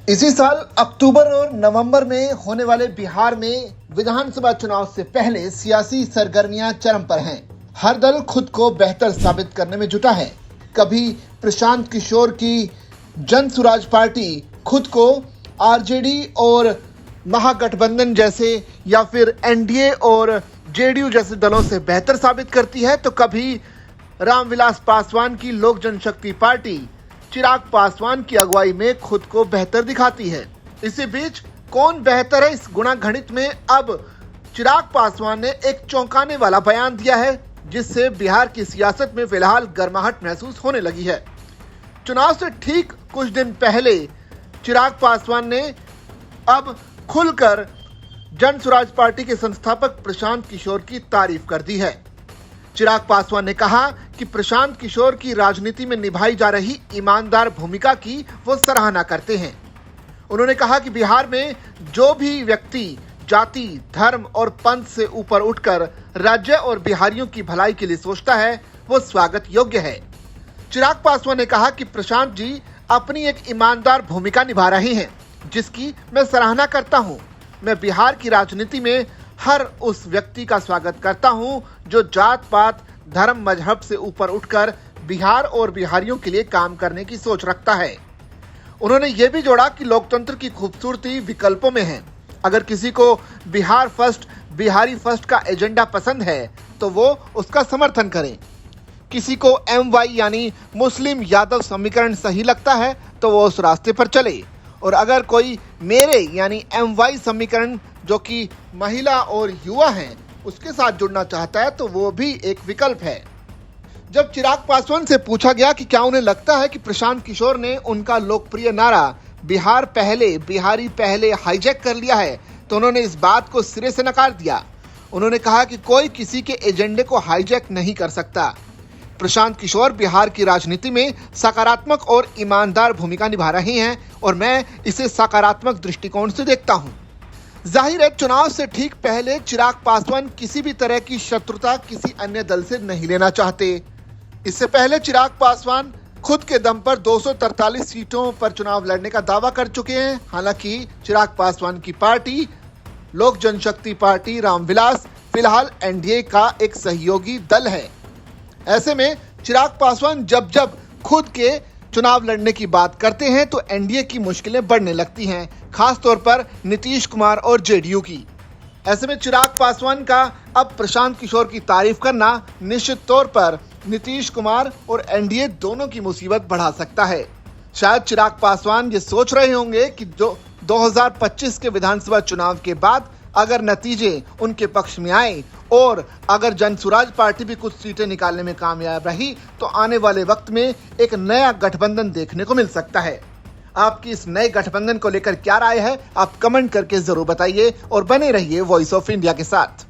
इसी साल अक्टूबर और नवंबर में होने वाले बिहार में विधानसभा चुनाव से पहले सियासी सरगर्मियां चरम पर हैं। हर दल खुद को बेहतर साबित करने में जुटा है। कभी प्रशांत किशोर की जन सुराज पार्टी खुद को आरजेडी और महागठबंधन जैसे या फिर एनडीए और जेडीयू जैसे दलों से बेहतर साबित करती है, तो कभी रामविलास पासवान की लोक जनशक्ति पार्टी चिराग पासवान की अगुवाई में खुद को बेहतर दिखाती है। इसी बीच कौन बेहतर है, इस गुणागणित में अब चिराग पासवान ने एक चौंकाने वाला बयान दिया है, जिससे बिहार की सियासत में फिलहाल गर्माहट महसूस होने लगी है। चुनाव से ठीक कुछ दिन पहले चिराग पासवान ने अब खुलकर जन सुराज पार्टी के संस्थापक प्रशांत किशोर की तारीफ कर दी है। चिराग पासवान ने कहा कि प्रशांत किशोर की राजनीति में निभाई जा रही ईमानदार भूमिका की वो सराहना करते हैं। उन्होंने कहा कि बिहार में जो भी व्यक्ति जाति, धर्म और पंथ से ऊपर उठकर राज्य और बिहारियों की भलाई के लिए सोचता है, वो स्वागत योग्य है। चिराग पासवान ने कहा कि प्रशांत जी अपनी एक ईमानदार भूमिका निभा रहे हैं, जिसकी मैं सराहना करता हूं। मैं बिहार की राजनीति में हर उस व्यक्ति का स्वागत करता हूं जो जात पात, धर्म, मजहब से ऊपर उठकर बिहार और बिहारियों के लिए काम करने की सोच रखता है। उन्होंने ये भी जोड़ा कि लोकतंत्र की खूबसूरती विकल्पों में है। अगर किसी को बिहार फर्स्ट, बिहारी फर्स्ट का एजेंडा पसंद है तो वो उसका समर्थन करें। किसी को MY यानी मुस्लिम यादव समीकरण सही लगता है तो वो उस रास्ते पर चले, और अगर कोई मेरे यानी MY समीकरण जो कि महिला और युवा हैं उसके साथ जुड़ना चाहता है तो वो भी एक विकल्प है। जब चिराग पासवान से पूछा गया कि क्या उन्हें लगता है कि प्रशांत किशोर ने उनका लोकप्रिय नारा बिहार पहले, बिहारी पहले हाईजैक कर लिया है, तो उन्होंने इस बात को सिरे से नकार दिया। उन्होंने कहा कि कोई किसी के एजेंडे को हाईजैक नहीं कर सकता। प्रशांत किशोर बिहार की राजनीति में सकारात्मक और ईमानदार भूमिका निभा रहे हैं और मैं इसे सकारात्मक दृष्टिकोण से देखता हूं। जाहिर है, चुनाव से ठीक पहले चिराग पासवान किसी भी तरह की शत्रुता किसी अन्य दल से नहीं लेना चाहते। इससे पहले चिराग पासवान खुद के दम पर 243 सीटों पर चुनाव लड़ने का दावा कर चुके हैं। हालांकि चिराग पासवान की पार्टी लोक जनशक्ति पार्टी रामविलास फिलहाल एनडीए का एक सहयोगी दल है। ऐसे में चिराग पासवान जब खुद के चुनाव लड़ने की बात करते हैं तो एनडीए की मुश्किलें बढ़ने लगती हैं, खास तौर पर नीतीश कुमार और जेडीयू की। ऐसे में चिराग पासवान का अब प्रशांत किशोर की तारीफ करना निश्चित तौर पर नीतीश कुमार और एनडीए दोनों की मुसीबत बढ़ा सकता है। शायद चिराग पासवान ये सोच रहे होंगे कि जो 2025 के विधानसभा चुनाव के बाद अगर नतीजे उनके पक्ष में आए और अगर जन सुराज पार्टी भी कुछ सीटें निकालने में कामयाब रही तो आने वाले वक्त में एक नया गठबंधन देखने को मिल सकता है। आपकी इस नए गठबंधन को लेकर क्या राय है, आप कमेंट करके जरूर बताइए और बने रहिए वॉइस ऑफ इंडिया के साथ।